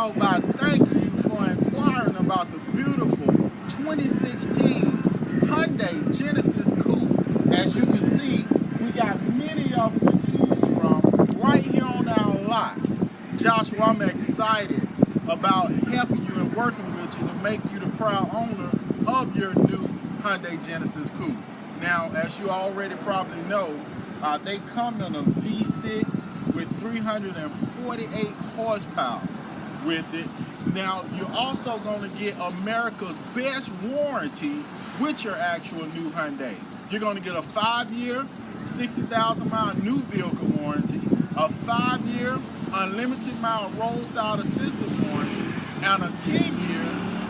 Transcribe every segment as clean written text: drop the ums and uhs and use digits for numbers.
out by thanking you for inquiring about the beautiful 2016 Hyundai Genesis Coup. As you can see, we got many of them to choose from right here on our lot. Joshua, I'm excited about helping you and working with you to make you the proud owner of your new Hyundai Genesis Coup. Now, as you already probably know, they come in a V6 with 348 horsepower with it. Now, you're also going to get America's best warranty with your actual new Hyundai. You're going to get a 5-year, 60,000 mile new vehicle warranty, a 5-year, unlimited mile roadside assistance warranty, and a 10-year,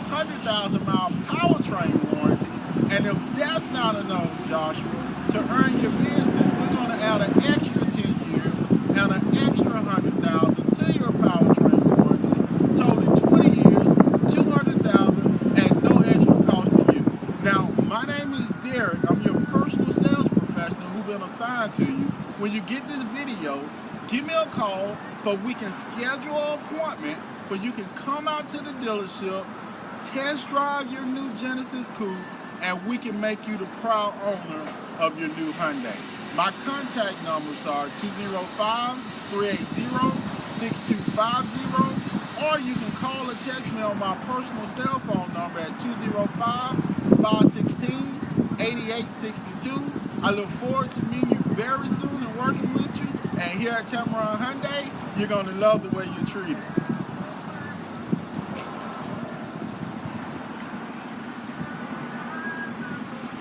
100,000 mile powertrain warranty. And if that's not enough, Joshua, to earn your business, we're going to add an extra 10 years and an extra 100,000 to your powertrain warranty, totaling 20 years, 200,000 at no extra cost to you. Now, my name is Derek. I'm your personal sales professional who's been assigned to you. When you get this video, give me a call so we can schedule an appointment so you can come out to the dealership, test drive your new Genesis Coup, and we can make you the proud owner of your new Hyundai. My contact numbers are 205-380-6250, or you can call or text me on my personal cell phone number at 205-516-8862. I look forward to meeting you very soon and working with you. And here at Tameron Hyundai, you're going to love the way you're treated.